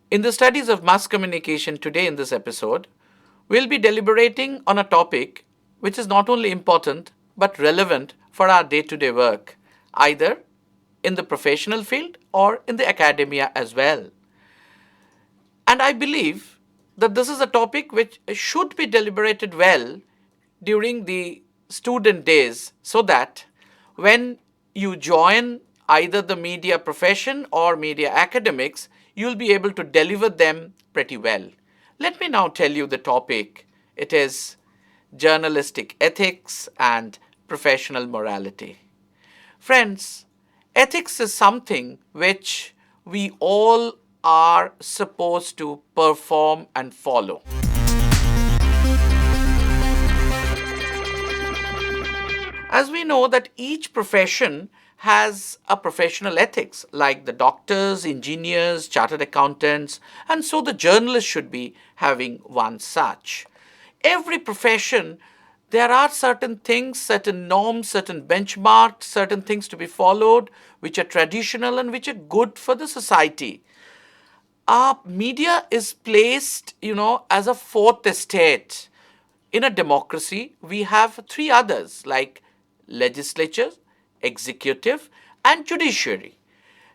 In the studies of mass communication today in this episode, we'll be deliberating on a topic which is not only important but relevant for our day-to-day work, either in the professional field or in the academia as well. And I believe that this is a topic which should be deliberated well during the student days so that when you join either the media profession or media academics, you'll be able to deliver them pretty well. Let me now tell you the topic. It is journalistic ethics and professional morality. Friends, ethics is something which we all are supposed to perform and follow. As we know that each profession has a professional ethics, like the doctors, engineers, chartered accountants, and so the journalist should be having one such. Every profession, there are certain things, certain norms, certain benchmarks, certain things to be followed, which are traditional and which are good for the society. Our media is placed, as a fourth estate. In a democracy, we have three others like legislature, executive, and judiciary.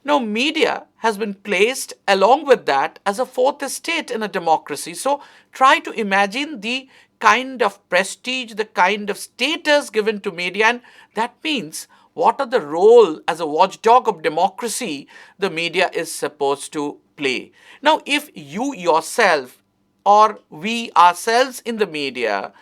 Now, media has been placed along with that as a fourth estate in a democracy. So, try to imagine the kind of prestige, the kind of status given to media, and that means what are the role as a watchdog of democracy the media is supposed to play. Now, if you yourself or we ourselves in the media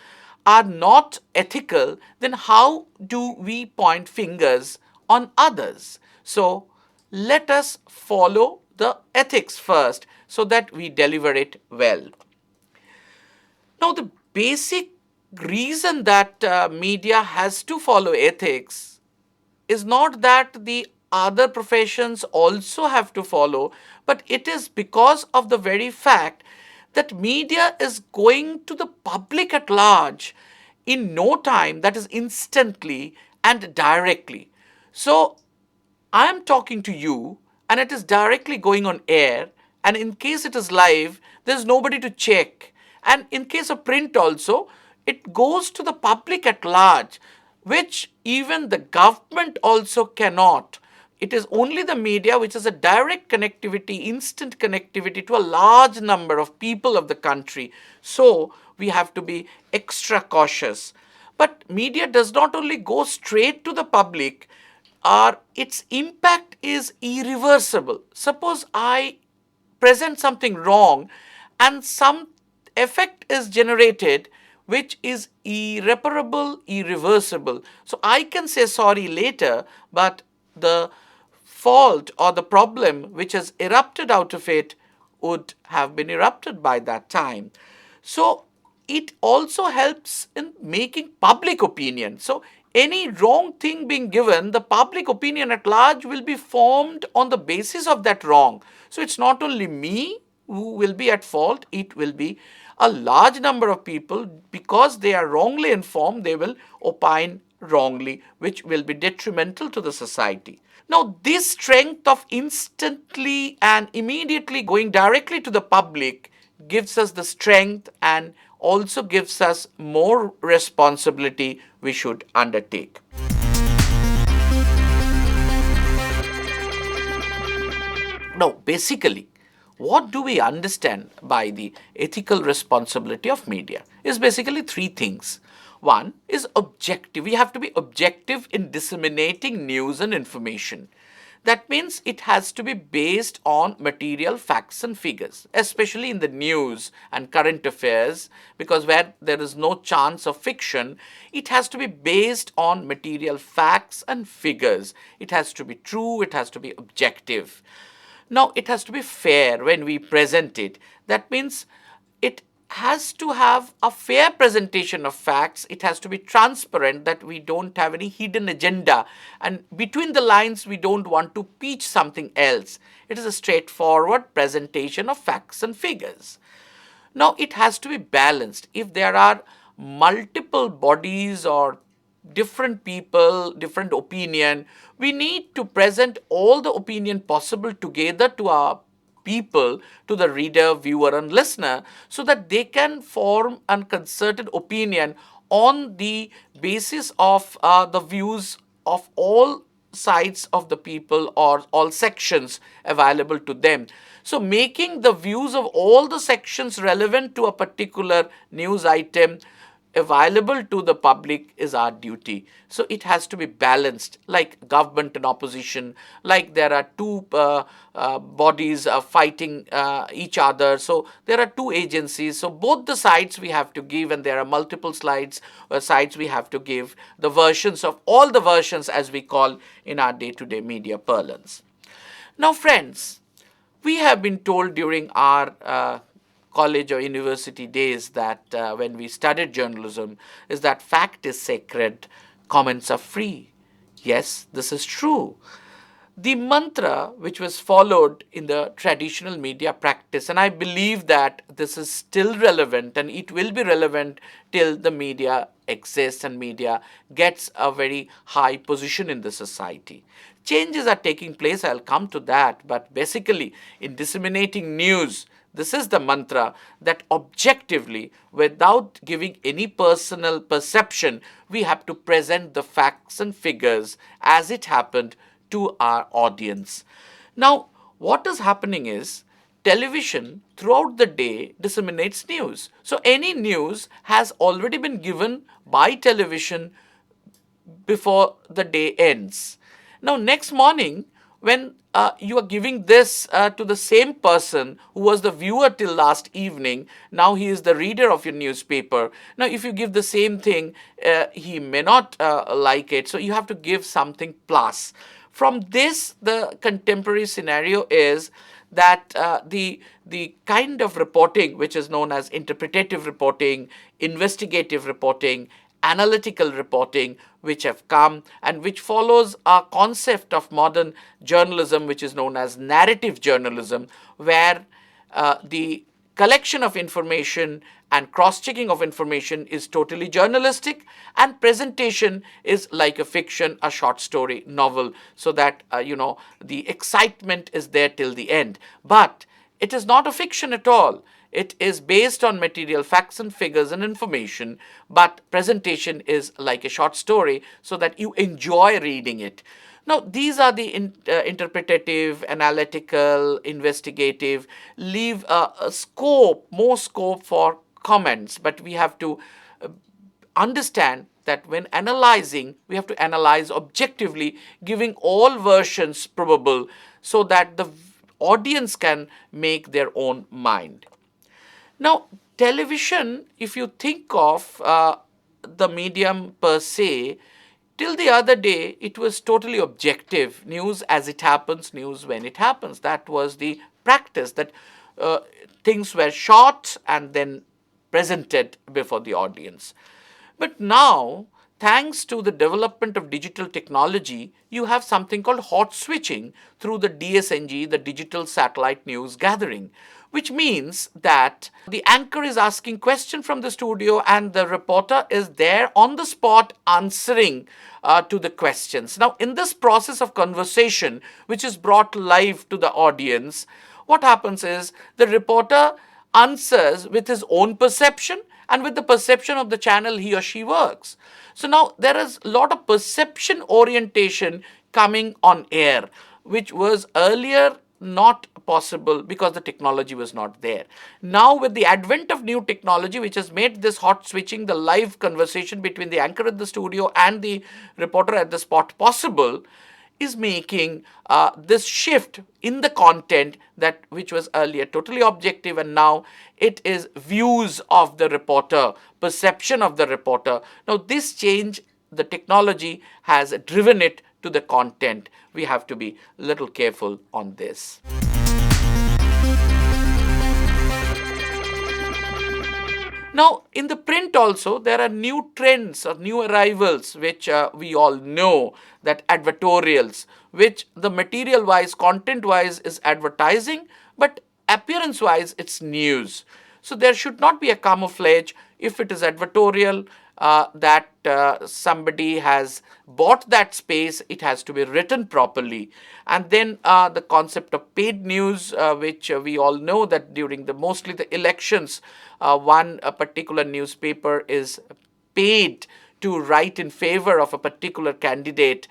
are not ethical, then how do we point fingers on others? So let us follow the ethics first so that we deliver it well. Now, the basic reason that media has to follow ethics is not that the other professions also have to follow, but it is because of the very fact that media is going to the public at large in no time, that is instantly and directly. So I am talking to you and it is directly going on air, and in case it is live, there's nobody to check. And in case of print also, it goes to the public at large, which even the government also cannot. It is only the media which has a direct connectivity, instant connectivity to a large number of people of the country. So we have to be extra cautious. But media does not only go straight to the public, its impact is irreversible. Suppose I present something wrong and some effect is generated which is irreparable, irreversible. So I can say sorry later, but the fault or the problem which has erupted out of it would have been erupted by that time. So it also helps in making public opinion. So any wrong thing being given, the public opinion at large will be formed on the basis of that wrong. So it's not only me who will be at fault, it will be a large number of people. Because they are wrongly informed, they will opine wrongly, which will be detrimental to the society. Now, this strength of instantly and immediately going directly to the public gives us the strength and also gives us more responsibility we should undertake. Now, basically, what do we understand by the ethical responsibility of media? Is basically three things. One is objective. We have to be objective in disseminating news and information. That means it has to be based on material facts and figures, especially in the news and current affairs, because where there is no chance of fiction, it has to be based on material facts and figures. It has to be true, it has to be objective. Now, it has to be fair when we present it. That means it has to have a fair presentation of facts. It has to be transparent, that we don't have any hidden agenda. And between the lines, we don't want to peach something else. It is a straightforward presentation of facts and figures. Now, it has to be balanced. If there are multiple bodies or different people, different opinion, we need to present all the opinion possible together to our people, to the reader, viewer, and listener, so that they can form a concerted opinion on the basis of the views of all sides of the people or all sections available to them. So making the views of all the sections relevant to a particular news item available to the public is our duty. So it has to be balanced, like government and opposition, like there are two bodies fighting each other. So there are two agencies. So both the sides we have to give, and there are multiple sides we have to give, the versions of all the versions, as we call in our day-to-day media parlance. Now, friends, we have been told during our college or university days that when we studied journalism is that fact is sacred, comments are free. Yes, this is true. The mantra which was followed in the traditional media practice, and I believe that this is still relevant and it will be relevant till the media exists and media gets a very high position in the society. Changes are taking place, I'll come to that, but basically in disseminating news, this is the mantra that objectively, without giving any personal perception, we have to present the facts and figures as it happened to our audience. Now, what is happening is television throughout the day disseminates news. So any news has already been given by television before the day ends. Now, next morning, when you are giving this to the same person who was the viewer till last evening, now he is the reader of your newspaper. Now, if you give the same thing, he may not like it. So you have to give something plus. From this, the contemporary scenario is that the kind of reporting which is known as interpretative reporting, investigative reporting, analytical reporting, which have come and which follows a concept of modern journalism which is known as narrative journalism, where the collection of information and cross-checking of information is totally journalistic, and presentation is like a fiction, a short story, novel, so that the excitement is there till the end. But it is not a fiction at all. It is based on material facts and figures and information, but presentation is like a short story so that you enjoy reading it. Now, these are the interpretative, analytical, investigative, leave more scope for comments, but we have to understand that when analyzing, we have to analyze objectively, giving all versions probable so that the audience can make their own mind. Now, television, if you think of the medium per se, till the other day, it was totally objective. News as it happens, news when it happens. That was the practice, that things were shot and then presented before the audience. But now, thanks to the development of digital technology, you have something called hot switching through the DSNG, the digital satellite news gathering, which means that the anchor is asking question from the studio and the reporter is there on the spot answering to the questions. Now, in this process of conversation, which is brought live to the audience, what happens is the reporter answers with his own perception and with the perception of the channel he or she works. So now there is a lot of perception orientation coming on air, which was earlier not possible because the technology was not there. Now, with the advent of new technology, which has made this hot switching, the live conversation between the anchor at the studio and the reporter at the spot possible, is making this shift in the content that which was earlier totally objective, and now it is views of the reporter, perception of the reporter. Now, this change, the technology has driven it to the content. We have to be a little careful on this. Now, in the print also, there are new trends or new arrivals, which we all know, that advertorials, which the material-wise, content-wise is advertising, but appearance-wise, it's news. So there should not be a camouflage. If it is advertorial, that somebody has bought that space. It has to be written properly. And then the concept of paid news, which we all know that during mostly the elections, one a particular newspaper is paid to write in favor of a particular candidate,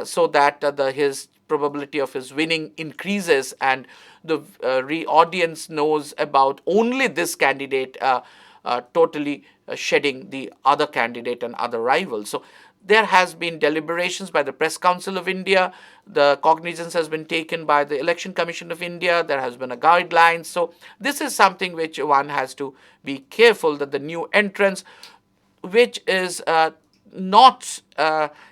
so that his probability of his winning increases, and the audience knows about only this candidate, totally shedding the other candidate and other rivals. So there has been deliberations by the Press Council of India. The cognizance has been taken by the Election Commission of India. There has been a guideline. So this is something which one has to be careful, that the new entrants, which is not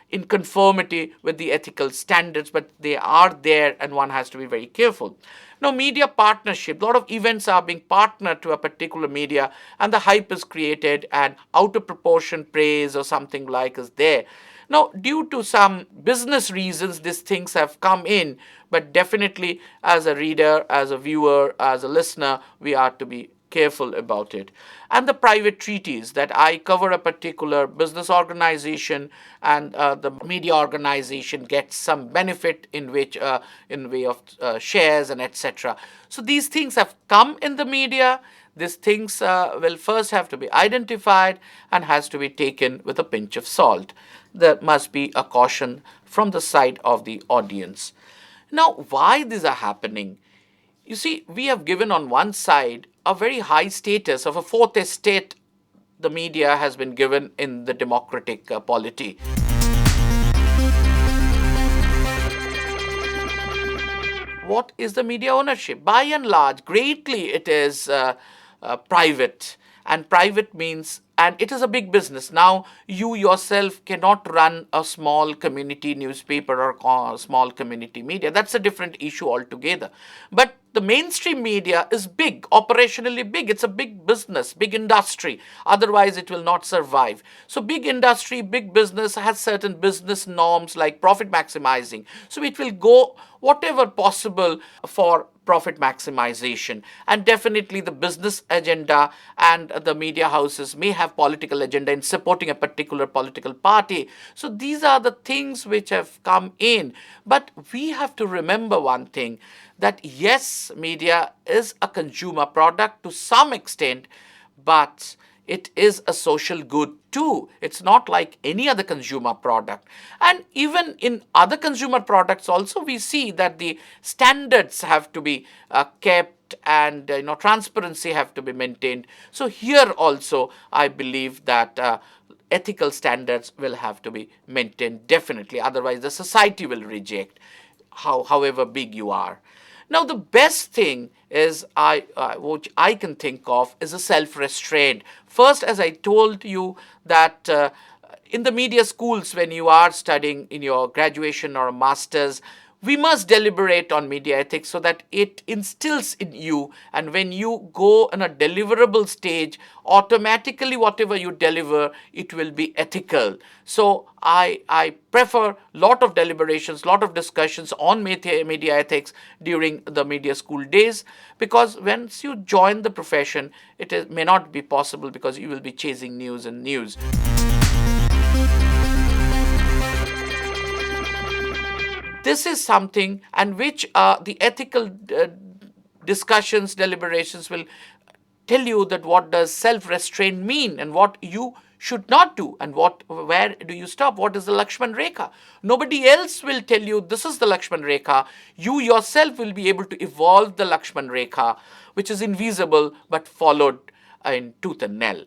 in conformity with the ethical standards, but they are there, and one has to be very careful. Now, media partnership, a lot of events are being partnered to a particular media, and the hype is created, and out of proportion praise or something like is there. Now, due to some business reasons, these things have come in, but definitely as a reader, as a viewer, as a listener, we are to be careful about it. And the private treaties, that I cover a particular business organization, and the media organization gets some benefit in which in way of shares and etc. So these things have come in the media. These things will first have to be identified and has to be taken with a pinch of salt. There must be a caution from the side of the audience. Now, why these are happening? You see, we have given on one side a very high status of a fourth estate. The media has been given in the democratic polity. What is the media ownership? By and large, greatly it is private. And private means, and it is a big business. Now, you yourself cannot run a small community newspaper or small community media. That's a different issue altogether. But the mainstream media is big, operationally big. It's a big business, big industry. Otherwise, it will not survive. So big industry, big business has certain business norms like profit maximizing. So it will go whatever possible for profit maximization. And definitely the business agenda and the media houses may have political agenda in supporting a particular political party. So these are the things which have come in. But we have to remember one thing, that yes, media is a consumer product to some extent, but it is a social good too. It's not like any other consumer product. And even in other consumer products also, we see that the standards have to be kept, and transparency have to be maintained. So here also, I believe that ethical standards will have to be maintained definitely. Otherwise, the society will reject, however big you are. Now, the best thing is, which I can think of, is a self-restraint. First, as I told you, that in the media schools, when you are studying in your graduation or a master's, we must deliberate on media ethics so that it instills in you, and when you go in a deliverable stage, automatically whatever you deliver, it will be ethical. So I prefer lot of deliberations, lot of discussions on media ethics during the media school days, because once you join the profession, may not be possible, because you will be chasing news and news. This is something, and which the ethical discussions, deliberations will tell you that what does self-restraint mean, and what you should not do, and where do you stop, what is the Lakshman Rekha. Nobody else will tell you this is the Lakshman Rekha. You yourself will be able to evolve the Lakshman Rekha, which is invisible but followed in tooth and nail.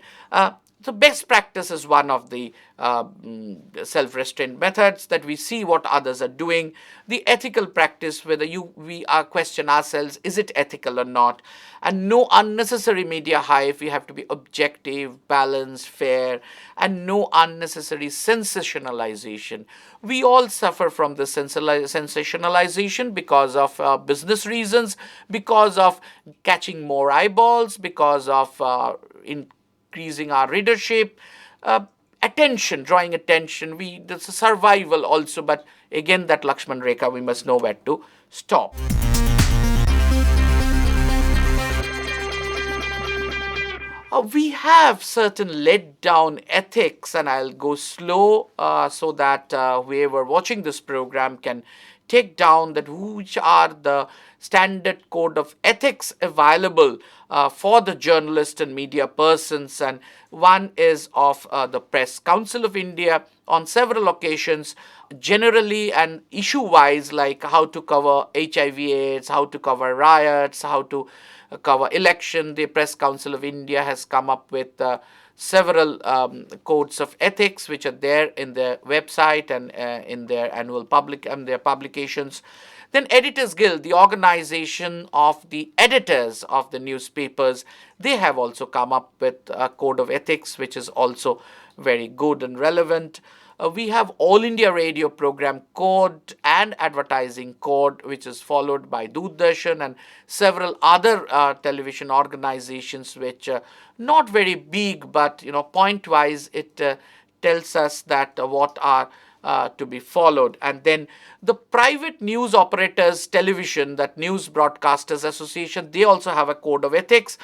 So best practice is one of the self-restraint methods, that we see what others are doing. The ethical practice, whether we question ourselves, is it ethical or not? And no unnecessary media hype. We have to be objective, balanced, fair, and no unnecessary sensationalization. We all suffer from this sensationalization because of business reasons, because of catching more eyeballs, because of increasing our readership, attention, drawing attention. That's a survival also, but again, that Lakshman Rekha, we must know where to stop. We have certain let down ethics, and I'll go slow so that whoever watching this program can take down that which are the standard code of ethics available for the journalist and media persons. And one is of the Press Council of India on several occasions, generally and issue wise, like how to cover HIV/AIDS, how to cover riots, how to cover election. The Press Council of India has come up with several codes of ethics which are there in their website and in their annual public and their publications. Then Editors Guild, the organization of the editors of the newspapers, they have also come up with a code of ethics which is also very good and relevant. We have All India Radio Program Code and Advertising Code, which is followed by Doordarshan and several other television organizations, which not very big, but point wise, it tells us that what are to be followed. And then the private news operators television, that News Broadcasters Association, they also have a code of ethics.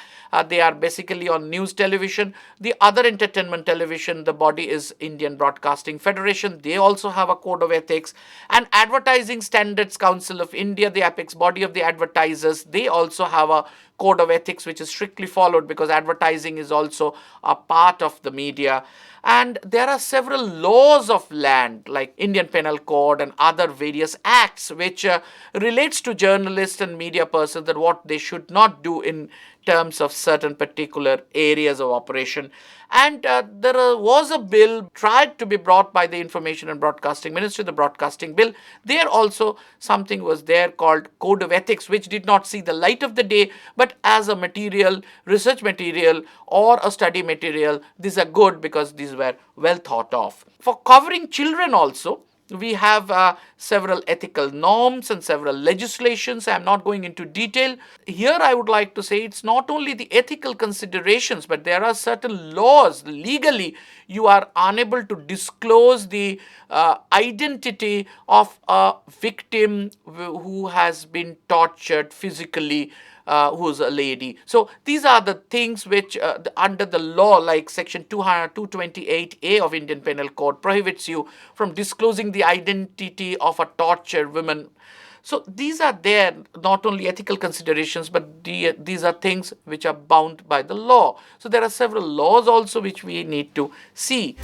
They are basically on news television. The other entertainment television, the body is Indian Broadcasting Federation. They also have a code of ethics. And Advertising Standards Council of India, the apex body of the advertisers, they also have a code of ethics which is strictly followed, because advertising is also a part of the media. And there are several laws of land like Indian Penal Code and other various acts which relates to journalists and media persons, that what they should not do in terms of certain particular areas of operation. And there was a bill tried to be brought by the Information and Broadcasting Ministry, the Broadcasting Bill. There also something was there called Code of Ethics, which did not see the light of the day, but as a material, research material or a study material, these are good because these were well thought of. For covering children also, we have several ethical norms and several legislations. I'm not going into detail. Here I would like to say it's not only the ethical considerations, but there are certain laws. Legally, you are unable to disclose the identity of a victim who has been tortured physically, who's a lady. So these are the things which under the law, like section 228A of Indian Penal Code, prohibits you from disclosing the identity of a tortured woman. So these are there, not only ethical considerations, but these are things which are bound by the law. So there are several laws also which we need to see.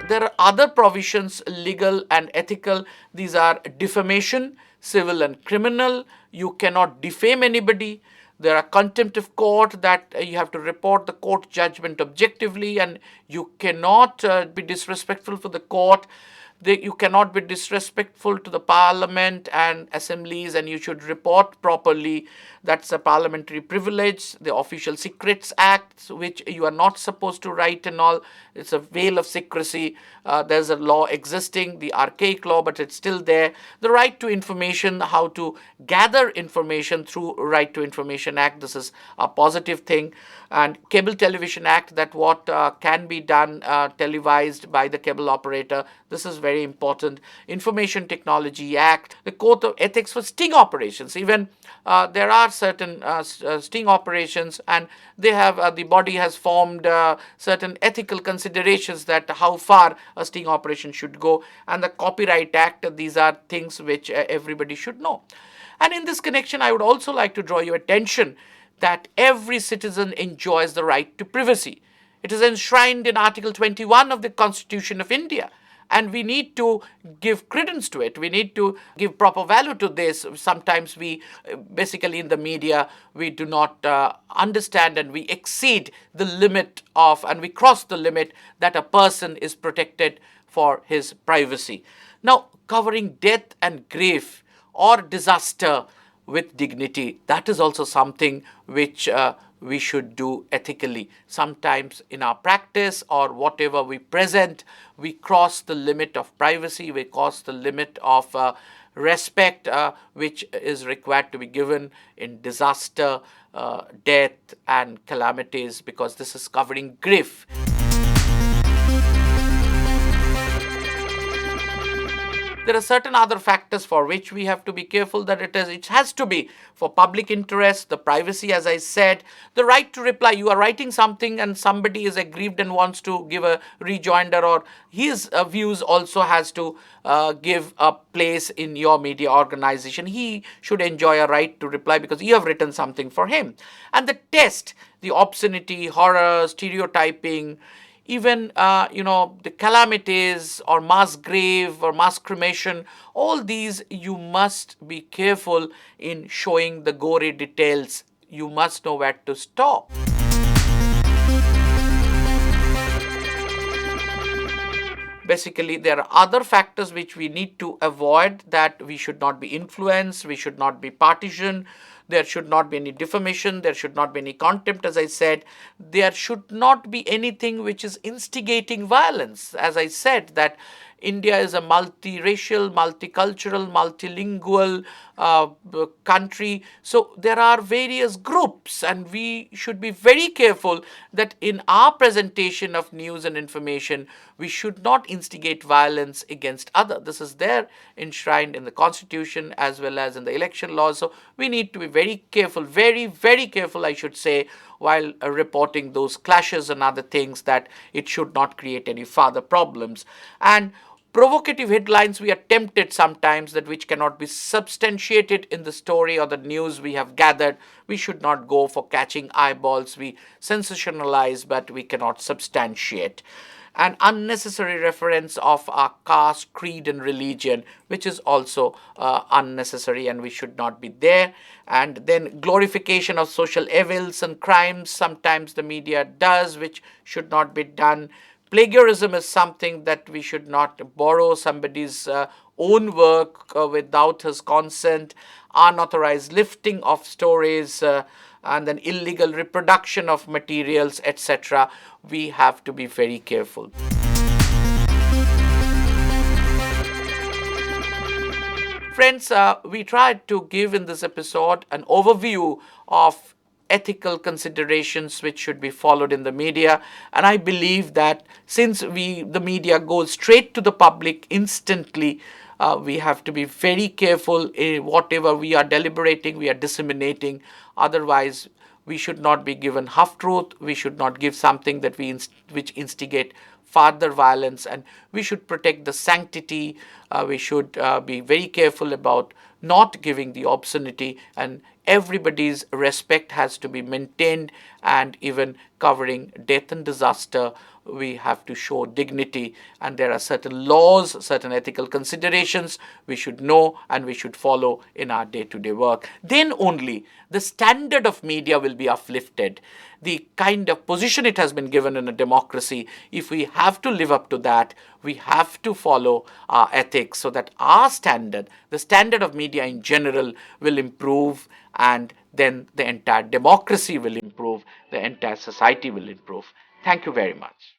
There are other provisions, legal and ethical. These are defamation, civil and criminal. You cannot defame anybody. There are contempt of court, that you have to report the court judgment objectively, and you cannot be disrespectful for the court. You cannot be disrespectful to the parliament and assemblies, and you should report properly. That's a parliamentary privilege. The Official Secrets Act, which you are not supposed to write and all, it's a veil of secrecy. There's a law existing, the archaic law, but it's still there. The right to information, how to gather information through Right to Information Act, this is a positive thing. And Cable Television Act, that what can be done televised by the cable operator, this is very important. Information Technology Act, the Code of Ethics for sting operations. Even there are certain sting operations, and they have the body has formed certain ethical considerations, that how far a sting operation should go. And the Copyright Act, these are things which everybody should know. And in this connection, I would also like to draw your attention that every citizen enjoys the right to privacy. It is enshrined in Article 21 of the Constitution of India. And we need to give credence to it. We need to give proper value to this. Sometimes we, basically in the media, we do not understand, and we exceed the limit of, and we cross the limit that a person is protected for his privacy. Now, covering death and grief or disaster with dignity, that is also something which we should do ethically. Sometimes in our practice or whatever we present, we cross the limit of privacy, we cross the limit of respect which is required to be given in disaster, death and calamities, because this is covering grief. there are certain other factors for which we have to be careful that it has to be for public interest, the privacy, as I said, the right to reply. You are writing something and somebody is aggrieved and wants to give a rejoinder, or his views also has to give a place in your media organization. He should enjoy a right to reply because you have written something for him. And the test, the obscenity, horror, stereotyping, even the calamities or mass grave or mass cremation, all these you must be careful in showing the gory details. You must know where to stop. Basically, there are other factors which we need to avoid, that we should not be influenced, we should not be partisan, there should not be any defamation, there should not be any contempt, as I said, there should not be anything which is instigating violence. As I said, that India is a multiracial, multicultural, multilingual country. So there are various groups, and we should be very careful that in our presentation of news and information, we should not instigate violence against others. This is there enshrined in the Constitution as well as in the election laws. So we need to be very careful, very, very careful, I should say, while reporting those clashes and other things, that it should not create any further problems. And provocative headlines, we are tempted sometimes, that which cannot be substantiated in the story or the news we have gathered. We should not go for catching eyeballs. We sensationalize, but we cannot substantiate. An unnecessary reference of our caste, creed, and religion, which is also unnecessary, and we should not be there. And then glorification of social evils and crimes, sometimes the media does, which should not be done. Plagiarism is something that we should not borrow somebody's own work without his consent. Unauthorized lifting of stories, and then illegal reproduction of materials, etc. We have to be very careful. Friends, we tried to give in this episode an overview of ethical considerations which should be followed in the media. And I believe that since the media goes straight to the public instantly, we have to be very careful in whatever we are deliberating, we are disseminating. Otherwise, we should not be given half truth. We should not give something that which instigate further violence, and we should protect the sanctity. We should be very careful about not giving the obscenity, and everybody's respect has to be maintained. And even covering death and disaster, we have to show dignity, and there are certain laws, certain ethical considerations we should know and we should follow in our day-to-day work. Then only the standard of media will be uplifted. The kind of position it has been given in a democracy, if we have to live up to that, we have to follow our ethics, so that our standard, the standard of media in general, will improve, and then the entire democracy will improve, the entire society will improve. Thank you very much.